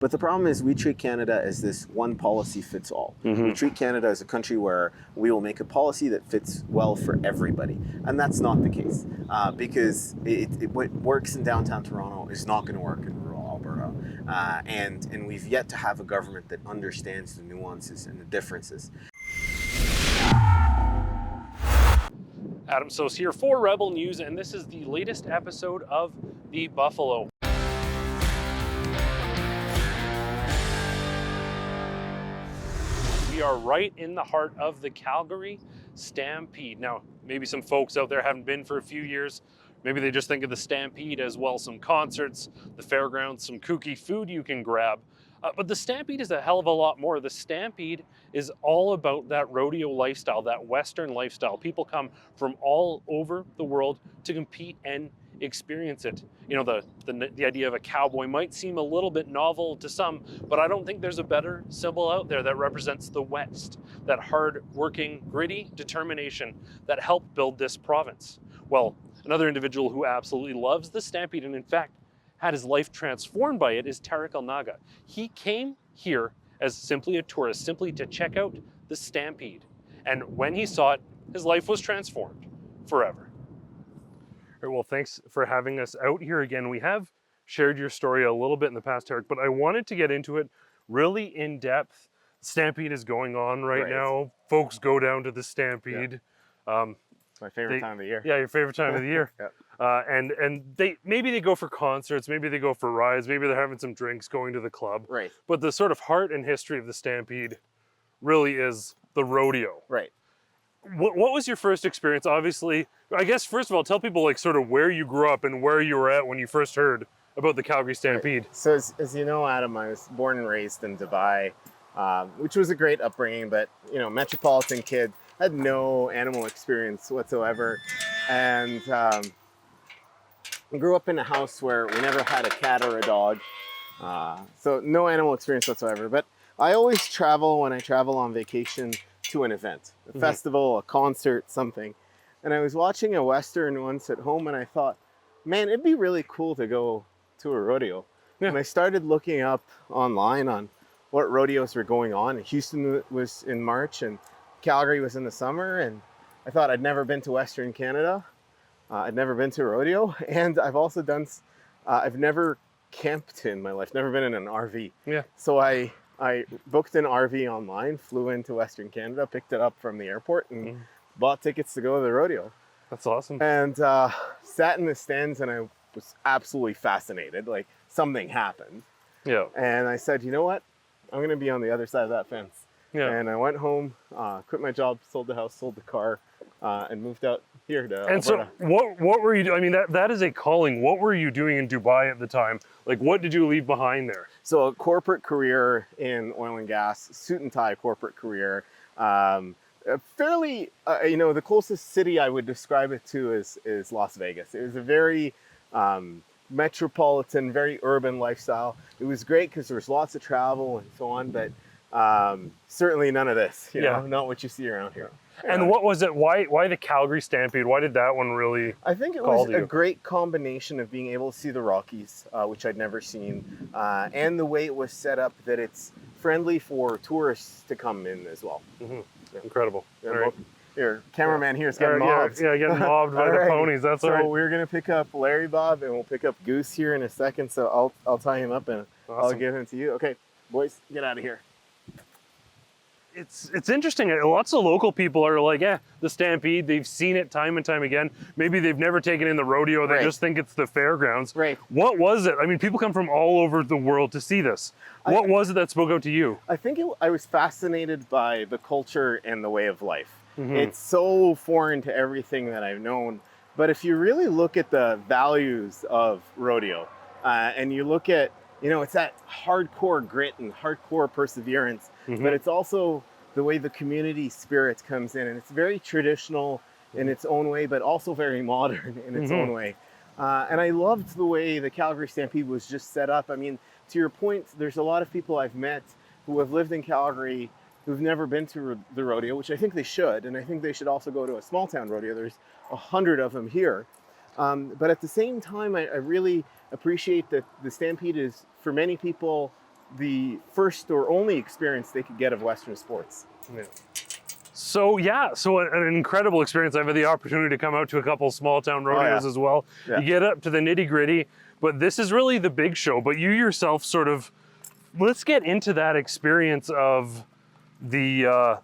But the problem is we treat Canada as this one policy fits all. We treat Canada as a country where we will make a policy that fits well for everybody. And that's not the case because what works in downtown Toronto is not going to work in rural Alberta. And we've yet to have a government that understands the nuances and the differences. Adam Soos here for Rebel News, and this is the latest episode of The Buffalo. We are right in the heart of the Calgary Stampede. Now, maybe some folks out there haven't been for a few years. Maybe they just think of the Stampede as, well, some concerts, the fairgrounds, some kooky food you can grab. But the Stampede is a hell of a lot more. The Stampede is all about that rodeo lifestyle, that Western lifestyle. People come from all over the world to compete and experience it. You know, the idea of a cowboy might seem a little bit novel to some, but I don't think there's a better symbol out there that represents the West, that hard-working, gritty determination that helped build this province. Well, another individual who absolutely loves the Stampede and in fact had his life transformed by it is Tariq Elnaga. He came here as simply a tourist, simply to check out the Stampede. And when he saw it, his life was transformed forever. All right, well, thanks for having us out here again. We have shared your story a little bit in the past, Tariq, but I wanted to get into it really in depth. Stampede is going on right now. Folks go down to the Stampede. Yeah. It's my favorite time of the year. Yeah, your favorite time of the year. Yeah. And maybe they go for concerts, maybe they go for rides, maybe they're having some drinks, going to the club. Right. But the sort of heart and history of the Stampede really is the rodeo. Right. What was your first experience? Obviously, I guess first of all, tell people like sort of where you grew up and where you were at when you first heard about the Calgary Stampede. Right. So as you know, Adam, I was born and raised in Dubai, which was a great upbringing, but you know, metropolitan kid, had no animal experience whatsoever. And I grew up in a house where we never had a cat or a dog. So no animal experience whatsoever. But I always travel when I travel on vacation to an event, a festival, a concert, something. And I was watching a Western once at home and I thought, man, it'd be really cool to go to a rodeo. Yeah. And I started looking up online on what rodeos were going on. Houston was in March and Calgary was in the summer. And I thought I'd never been to Western Canada. I'd never been to a rodeo. And I've also done, I've never camped in my life, never been in an RV. Yeah. So I booked an RV online, flew into Western Canada, picked it up from the airport and bought tickets to go to the rodeo. That's awesome. And sat in the stands and I was absolutely fascinated. Like something happened. Yeah. And I said, you know what? I'm going to be on the other side of that fence. Yeah. And I went home, quit my job, sold the house, sold the car, and moved out here to Alberta. So what were you doing? I mean, that is a calling. What were you doing in Dubai at the time? Like, what did you leave behind there? So a corporate career in oil and gas, suit and tie corporate career. Fairly, you know, the closest city I would describe it to is Las Vegas. It was a very metropolitan, very urban lifestyle. It was great because there was lots of travel and so on, but certainly none of this, you know, not what you see around here. And what was it? Why the Calgary Stampede? Why did that one really? I think it was a great combination of being able to see the Rockies, which I'd never seen, and the way it was set up that it's friendly for tourists to come in as well. Yeah. Incredible. Yeah, right. Here, cameraman here is getting mobbed. Yeah, getting mobbed by the ponies. That's all right. So we're gonna pick up Larry Bob, and we'll pick up Goose here in a second. So I'll tie him up and I'll give him to you. Okay, boys, get out of here. It's interesting. Lots of local people are like, yeah, the Stampede, they've seen it time and time again. Maybe they've never taken in the rodeo. They just think it's the fairgrounds. Right. What was it? I mean, people come from all over the world to see this. What was it that spoke out to you? I think I was fascinated by the culture and the way of life. It's so foreign to everything that I've known. But if you really look at the values of rodeo and you look at, you know, it's that hardcore grit and hardcore perseverance, but it's also the way the community spirit comes in. And it's very traditional in its own way, but also very modern in its own way. And I loved the way the Calgary Stampede was just set up. I mean, to your point, there's a lot of people I've met who have lived in Calgary who've never been to the rodeo, which I think they should. And I think they should also go to a small town rodeo. There's 100 of them here. But at the same time, I really appreciate that the Stampede is, for many people, the first or only experience they could get of Western sports. Yeah. So yeah, so an incredible experience. I've had the opportunity to come out to a couple small town rodeos as well. Yeah. You get up to the nitty gritty, but this is really the big show. But you yourself sort of, let's get into that experience of the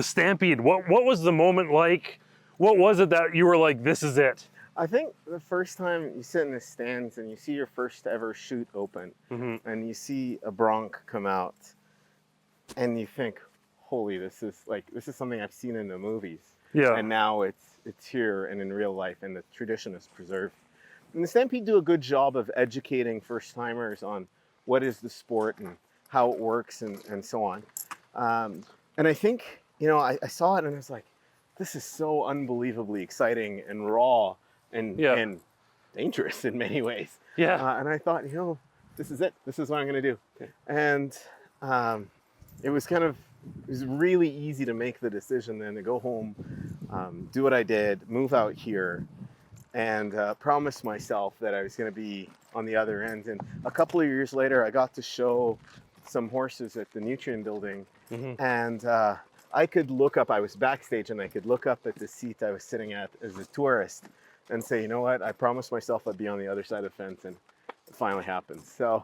Stampede. What was the moment like? What was it that you were like, this is it? I think the first time you sit in the stands and you see your first ever chute open, and you see a bronc come out, and you think, holy, this is something I've seen in the movies. Yeah. And now it's here and in real life, and the tradition is preserved. And the Stampede do a good job of educating first timers on what is the sport and how it works and so on. And I think, I saw it and I was like, this is so unbelievably exciting and raw and dangerous in many ways. Yeah. And I thought, this is it. This is what I'm going to do. And it was really easy to make the decision then to go home, do what I did, move out here, and promise myself that I was going to be on the other end. And a couple of years later, I got to show some horses at the Nutrient Building, and I could look up, I was backstage, and I could look up at the seat I was sitting at as a tourist and say, you know what, I promised myself I'd be on the other side of the fence, and it finally happened. So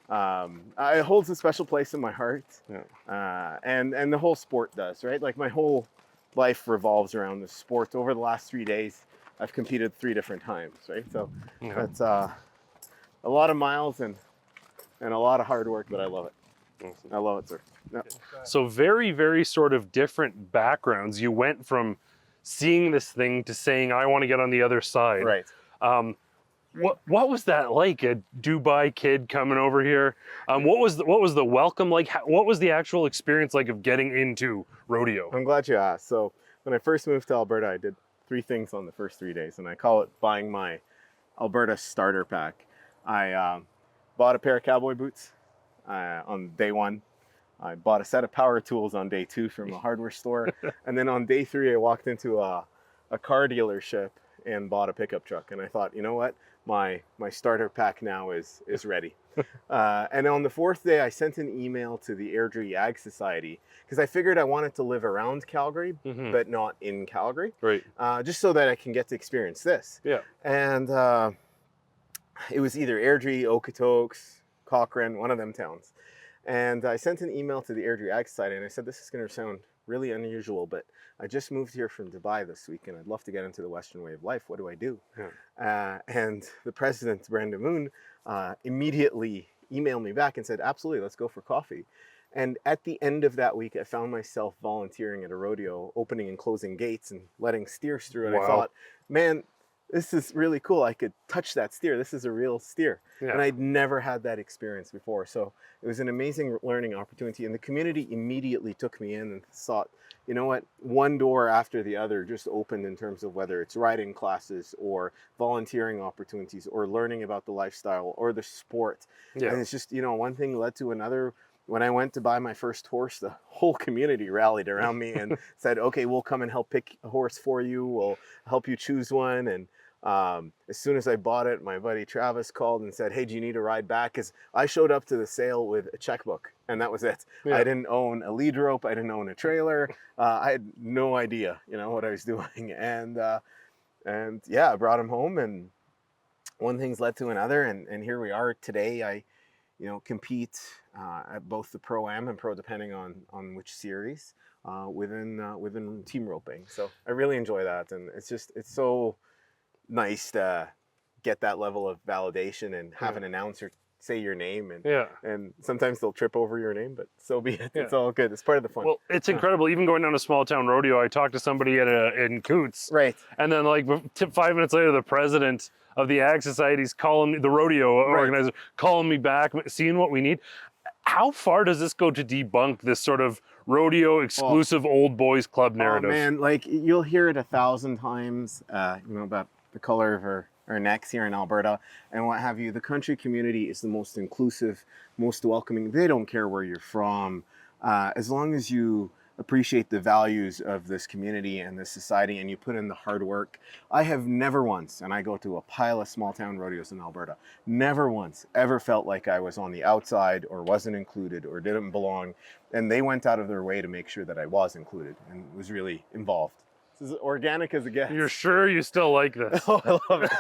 it holds a special place in my heart, and the whole sport does, right? Like my whole life revolves around the sport. Over the last 3 days, I've competed 3 different times, right? So that's a lot of miles and a lot of hard work, but I love it. I love it, sir. Yeah. So very, very sort of different backgrounds. You went from seeing this thing to saying, I want to get on the other side. Right. What was that like? A Dubai kid coming over here? What was the welcome like? What was the actual experience like of getting into rodeo? I'm glad you asked. So when I first moved to Alberta, I did 3 things on the first 3 days, and I call it buying my Alberta starter pack. I bought a pair of cowboy boots on day 1. I bought a set of power tools on day 2 from a hardware store. And then on day 3, I walked into a car dealership and bought a pickup truck. And I thought, you know what? My starter pack now is ready. And on the 4th day, I sent an email to the Airdrie Ag Society because I figured I wanted to live around Calgary, but not in Calgary. Right. Just so that I can get to experience this. Yeah. And it was either Airdrie, Okotoks, Cochrane, one of them towns. And I sent an email to the Airdrie Ag Society, and I said, this is going to sound really unusual, but I just moved here from Dubai this week, and I'd love to get into the Western way of life. What do I do? And the president, Brenda Moon, immediately emailed me back and said, absolutely, let's go for coffee. And at the end of that week, I found myself volunteering at a rodeo, opening and closing gates and letting steers through. And I thought, man, this is really cool. I could touch that steer. This is a real steer. Yeah. And I'd never had that experience before. So it was an amazing learning opportunity. And the community immediately took me in and thought, you know what, one door after the other just opened in terms of whether it's riding classes or volunteering opportunities or learning about the lifestyle or the sport. Yeah. And it's just, one thing led to another. When I went to buy my first horse, the whole community rallied around me and said, okay, we'll come and help pick a horse for you. We'll help you choose one. And as soon as I bought it, my buddy Travis called and said, hey, do you need a ride back? Because I showed up to the sale with a checkbook, and that was it. Yeah. I didn't own a lead rope. I didn't own a trailer. I had no idea, what I was doing. And yeah, I brought him home, and one thing's led to another. And here we are today. I compete at both the Pro-Am and Pro, depending on which series, within team roping. So I really enjoy that. And it's so nice to get that level of validation and have an announcer say your name, and sometimes they'll trip over your name, but so be it. It's all good. It's part of the fun. Well, it's incredible. Even going down to small town rodeo, I talked to somebody in Coots, right? And then 5 minutes later, the president of the Ag Society's calling me, the rodeo organizer, calling me back, seeing what we need. How far does this go to debunk this sort of rodeo exclusive old boys club narrative? Oh man, you'll hear it 1,000 times, about the color of our necks here in Alberta and what have you. The country community is the most inclusive, most welcoming. They don't care where you're from, as long as you appreciate the values of this community and this society, and you put in the hard work. I have never once, and I go to a pile of small town rodeos in Alberta, never once ever felt like I was on the outside or wasn't included or didn't belong. And they went out of their way to make sure that I was included and was really involved. This is organic as it gets. You're sure you still like this? Oh, I love it.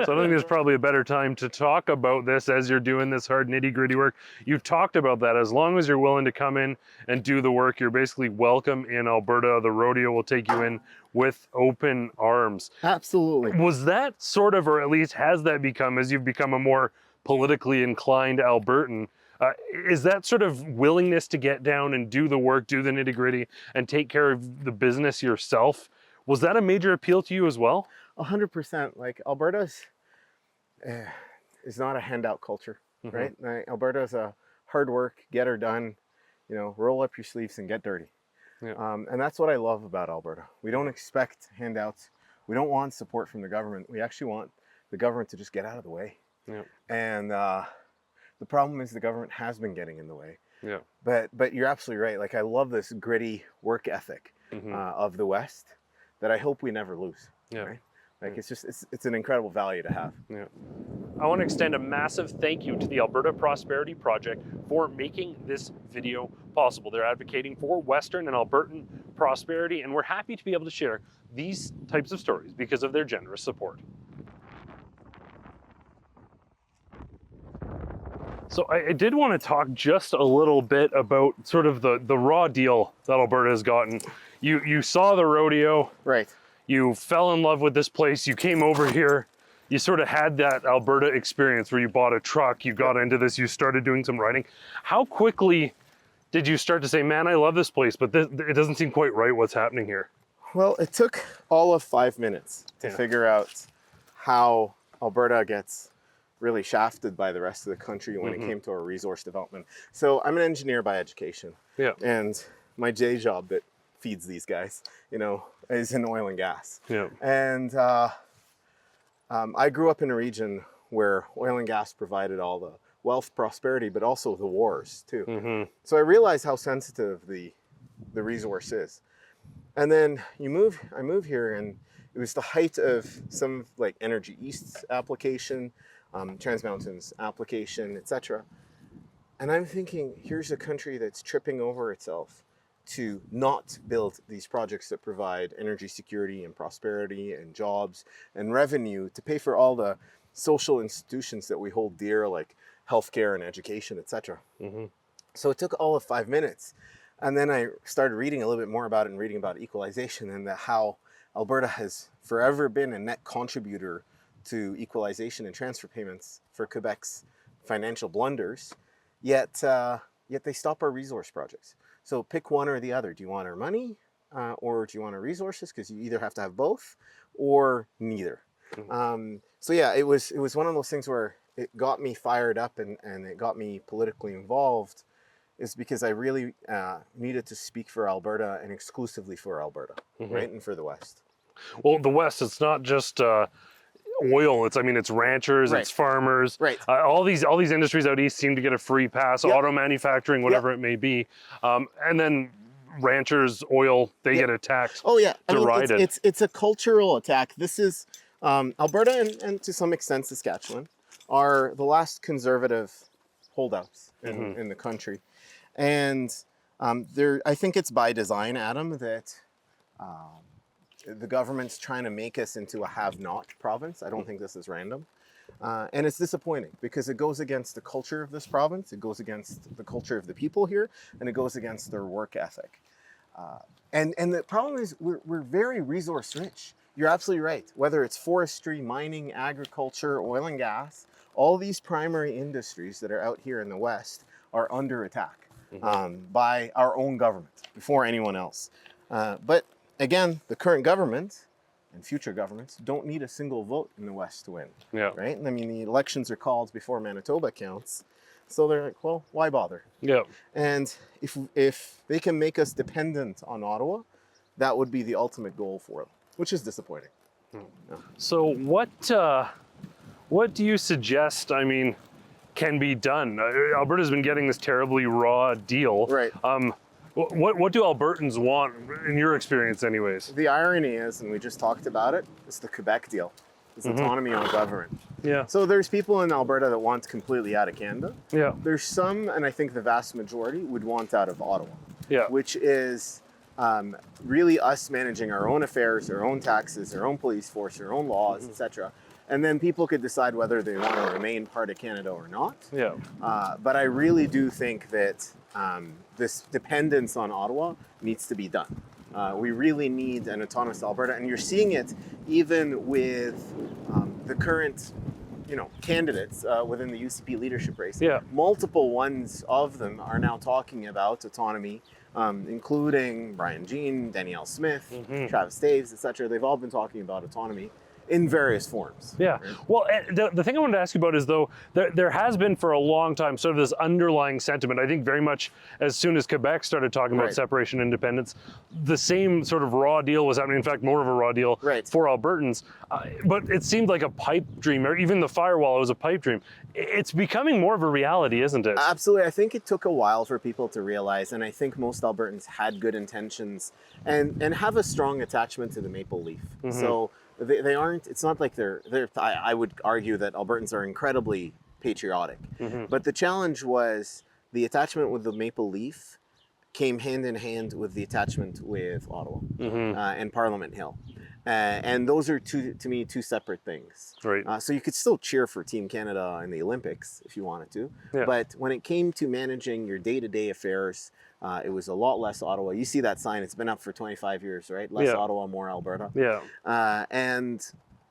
So I think there's probably a better time to talk about this as you're doing this hard nitty-gritty work. You've talked about that. As long as you're willing to come in and do the work, you're basically welcome in Alberta. The rodeo will take you in with open arms. Absolutely. Was that sort of, or at least has that become, as you've become a more politically inclined Albertan, is that sort of willingness to get down and do the work, do the nitty-gritty, and take care of the business yourself, was that a major appeal to you as well? 100%. Like Alberta's is not a handout culture, right? Alberta is a hard work, get her done, you know, roll up your sleeves and get dirty. Yeah. And that's what I love about Alberta. We don't expect handouts. We don't want support from the government. We actually want the government to just get out of the way. Yeah. And the problem is the government has been getting in the way. Yeah. But you're absolutely right. Like I love this gritty work ethic of the West that I hope we never lose. Yeah. Right? Like it's an incredible value to have. Yeah. I want to extend a massive thank you to the Alberta Prosperity Project for making this video possible. They're advocating for Western and Albertan prosperity, and we're happy to be able to share these types of stories because of their generous support. So I did want to talk just a little bit about sort of the raw deal that Alberta has gotten. You saw the rodeo. Right. You fell in love with this place. You came over here. You sort of had that Alberta experience where you bought a truck, you got into this, you started doing some riding. How quickly did you start to say, man, I love this place, but it doesn't seem quite right what's happening here? Well, it took all of 5 minutes to figure out how Alberta gets really shafted by the rest of the country when it came to our resource development. So I'm an engineer by education. Yeah. And my day job that feeds these guys, you know, is in oil and gas. Yeah. And I grew up in a region where oil and gas provided all the wealth, prosperity, but also the wars too. So I realized how sensitive the resource is. And then I moved here, and it was the height of some like Energy East's application, Trans Mountain's application, etc. And I'm thinking, here's a country that's tripping over itself to not build these projects that provide energy security and prosperity and jobs and revenue to pay for all the social institutions that we hold dear, like healthcare and education, etc. So it took all of 5 minutes. And then I started reading a little bit more about it and reading about equalization and how Alberta has forever been a net contributor to equalization and transfer payments for Quebec's financial blunders, yet they stop our resource projects. So pick one or the other. Do you want our money or do you want our resources? Because you either have to have both or neither. So yeah, it was one of those things where it got me fired up and it got me politically involved, is because I really needed to speak for Alberta and exclusively for Alberta, right, and for the West. Well, the West, it's not just oil. It's ranchers, it's farmers. Right. All these industries out east seem to get a free pass. Auto manufacturing, whatever it may be, and then ranchers, oil, they get attacked. Oh yeah, to ride it. It's a cultural attack. This is Alberta and to some extent Saskatchewan are the last conservative holdouts in the country, and I think it's by design, Adam, that the government's trying to make us into a have-not province. I don't think this is random. And it's disappointing because it goes against the culture of this province, it goes against the culture of the people here, and it goes against their work ethic. And the problem is we're very resource rich. You're absolutely right. Whether it's forestry, mining, agriculture, oil and gas, all these primary industries that are out here in the West are under attack by our own government before anyone else. But again, the current government and future governments don't need a single vote in the West to win. Yeah. Right? I mean, the elections are called before Manitoba counts. So they're like, well, why bother? Yeah. And if they can make us dependent on Ottawa, that would be the ultimate goal for them, which is disappointing. Yeah. So what do you suggest, can be done? Alberta's been getting this terribly raw deal. Right. What do Albertans want, in your experience anyways? The irony is, and we just talked about it, it's the Quebec deal. It's autonomy on government. Yeah. So there's people in Alberta that want completely out of Canada. Yeah. There's some, and I think the vast majority would want out of Ottawa. Yeah. Which is really us managing our own affairs, our own taxes, our own police force, our own laws, etc. And then people could decide whether they want to remain part of Canada or not. Yeah. But I really do think that this dependence on Ottawa needs to be done. We really need an autonomous Alberta, and you're seeing it even with the current, candidates within the UCP leadership race. Yeah. Multiple ones of them are now talking about autonomy, including Brian Jean, Danielle Smith, Travis Taves, etc. They've all been talking about autonomy in various forms. Yeah. Well, the thing I wanted to ask you about is, though, there has been for a long time sort of this underlying sentiment. I think very much as soon as Quebec started talking about separation and independence, the same sort of raw deal was happening. In fact, more of a raw deal for Albertans. But it seemed like a pipe dream, or even the firewall was a pipe dream. It's becoming more of a reality, isn't it? Absolutely. I think it took a while for people to realize, and I think most Albertans had good intentions and have a strong attachment to the maple leaf. So they aren't, it's not like I would argue that Albertans are incredibly patriotic. But the challenge was the attachment with the maple leaf came hand in hand with the attachment with Ottawa and Parliament Hill. And those are, to me, two separate things. Right. So you could still cheer for Team Canada in the Olympics if you wanted to. Yeah. But when it came to managing your day-to-day affairs, it was a lot less Ottawa. You see that sign, it's been up for 25 years, right? Less Ottawa, more Alberta. Yeah. And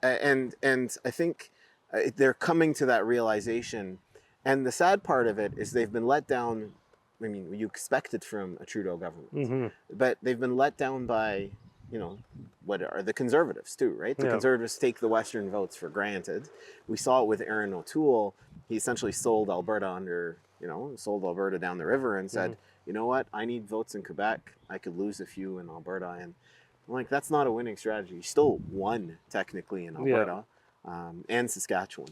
I think they're coming to that realization. And the sad part of it is they've been let down. I mean, you expect it from a Trudeau government, but they've been let down by, what are the Conservatives too, right? The Conservatives take the Western votes for granted. We saw it with Aaron O'Toole. He essentially sold Alberta sold Alberta down the river and said, you know what, I need votes in Quebec. I could lose a few in Alberta. And I'm like, that's not a winning strategy. You still won technically in Alberta and Saskatchewan.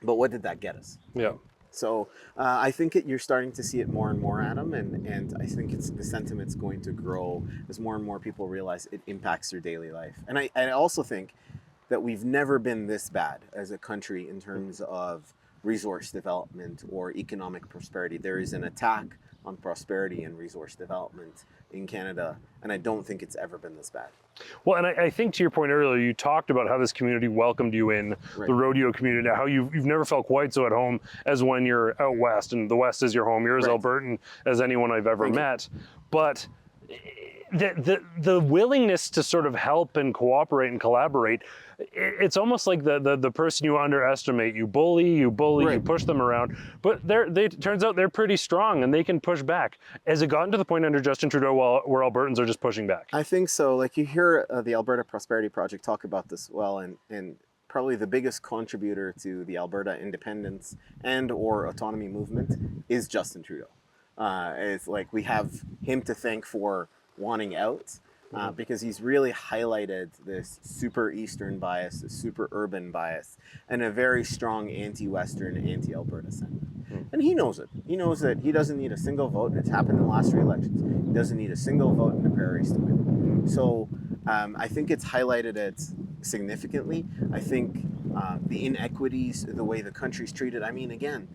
But what did that get us? Yeah. So I think you're starting to see it more and more, Adam, and I think the sentiment's going to grow as more and more people realize it impacts their daily life. And I also think that we've never been this bad as a country in terms of resource development or economic prosperity. There is an attack on prosperity and resource development in Canada, and I don't think it's ever been this bad. Well, and I think to your point earlier, you talked about how this community welcomed you in, the rodeo community, how you've never felt quite so at home as when you're out west, and the West is your home. You're as Albertan as anyone I've ever met. But the willingness to sort of help and cooperate and collaborate, it's almost like the person you underestimate, you bully, you push them around, but it turns out they're pretty strong and they can push back. Has it gotten to the point under Justin Trudeau where Albertans are just pushing back? I think so. Like you hear the Alberta Prosperity Project talk about this well, and probably the biggest contributor to the Alberta independence and or autonomy movement is Justin Trudeau. It's like we have him to thank for wanting out because he's really highlighted this super Eastern bias, this super urban bias, and a very strong anti-Western, anti-Alberta sentiment. And he knows it. He knows that he doesn't need a single vote. It's happened in the last 3 elections. He doesn't need a single vote in the prairies to win. So I think it's highlighted it significantly. I think the inequities, the way the country's treated, I mean, again,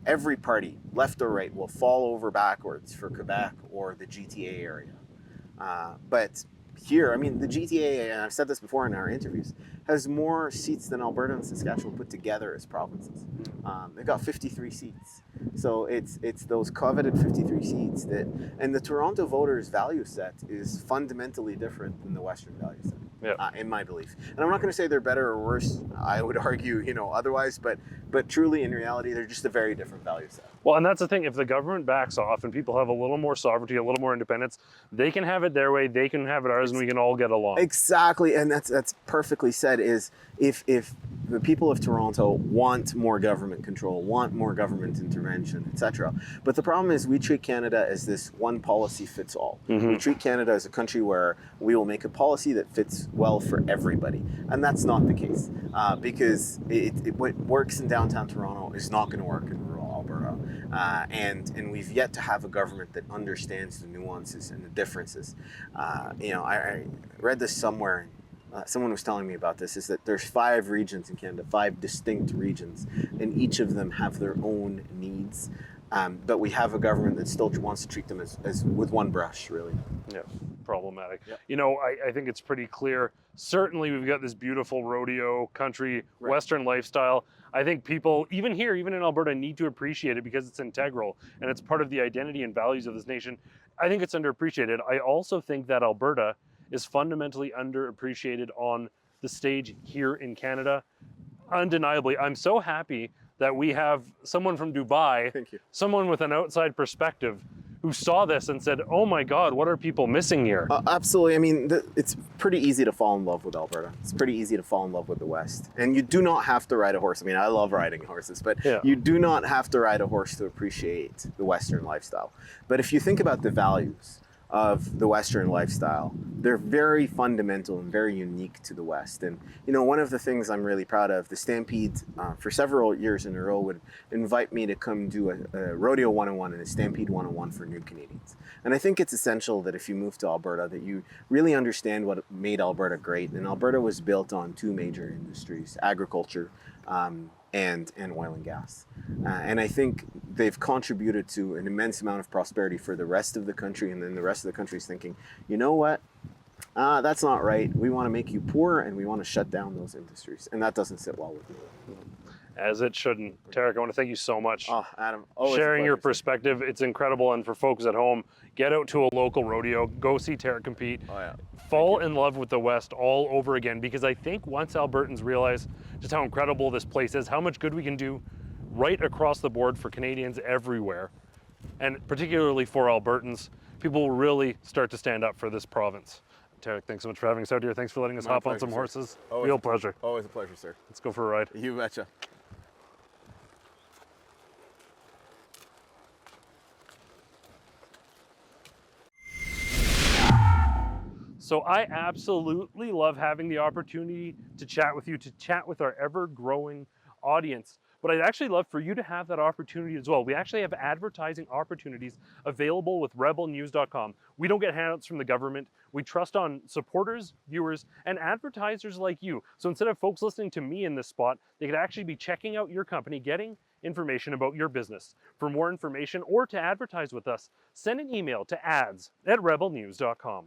every party, left or right, will fall over backwards for Quebec or the GTA area. But here, I mean, the GTA, and I've said this before in our interviews, has more seats than Alberta and Saskatchewan put together as provinces. They've got 53 seats. So it's those coveted 53 seats and the Toronto voters' value set is fundamentally different than the Western value set. In my belief. And I'm not going to say they're better or worse. I would argue, otherwise, but truly in reality, they're just a very different value set. Well, and that's the thing. If the government backs off and people have a little more sovereignty, a little more independence, they can have it their way, they can have it ours, and we can all get along. Exactly, and that's perfectly said. Is if the people of Toronto want more government control, want more government intervention, etc. But the problem is we treat Canada as this one policy fits all. We treat Canada as a country where we will make a policy that fits well for everybody, and that's not the case because what works in downtown Toronto is not going to work in rural Alberta. and we've yet to have a government that understands the nuances and the differences. I read this somewhere. Someone was telling me about this, is that there's 5 regions in Canada, 5 distinct regions, and each of them have their own needs. But we have a government that still wants to treat them as with one brush, really. Yeah, problematic. Yep. I think it's pretty clear. Certainly, we've got this beautiful rodeo country, Right. Western lifestyle. I think people, even here, even in Alberta, need to appreciate it because it's integral and it's part of the identity and values of this nation. I think it's underappreciated. I also think that Alberta is fundamentally underappreciated on the stage here in Canada. Undeniably, I'm so happy that we have someone from Dubai, Thank you. someone with an outside perspective, who saw this and said, "Oh my God, what are people missing here?" Absolutely. I mean, it's pretty easy to fall in love with Alberta. It's pretty easy to fall in love with the West. And you do not have to ride a horse. I mean, I love riding horses, but Yeah. you do not have to ride a horse to appreciate the Western lifestyle. But if you think about the values of the Western lifestyle, they're very fundamental and very unique to the West. And, one of the things I'm really proud of, the Stampede, for several years in a row, would invite me to come do a Rodeo 101 and a Stampede 101 for new Canadians. And I think it's essential that if you move to Alberta, that you really understand what made Alberta great. And Alberta was built on 2 major industries, agriculture and oil and gas. And I think they've contributed to an immense amount of prosperity for the rest of the country, and then the rest of the country is thinking, you know what? That's not right. We want to make you poor, and we want to shut down those industries. And that doesn't sit well with me. As it shouldn't. Tariq, I want to thank you so much. Oh, Adam. Sharing your perspective. It's incredible. And for folks at home, get out to a local rodeo, go see Tariq compete. Oh, yeah. Fall in love with the West all over again, because I think once Albertans realize just how incredible this place is, how much good we can do right across the board for Canadians everywhere, and particularly for Albertans, people will really start to stand up for this province. Tariq, thanks so much for having us out here. Thanks for letting us My hop on pleasure, some sir. horses. Always Real pleasure. Always a pleasure, sir. Let's go for a ride. You betcha. So I absolutely love having the opportunity to chat with you, to chat with our ever-growing audience. But I'd actually love for you to have that opportunity as well. We actually have advertising opportunities available with rebelnews.com. We don't get handouts from the government. We trust on supporters, viewers, and advertisers like you. So instead of folks listening to me in this spot, they could actually be checking out your company, getting information about your business. For more information or to advertise with us, send an email to ads@rebelnews.com.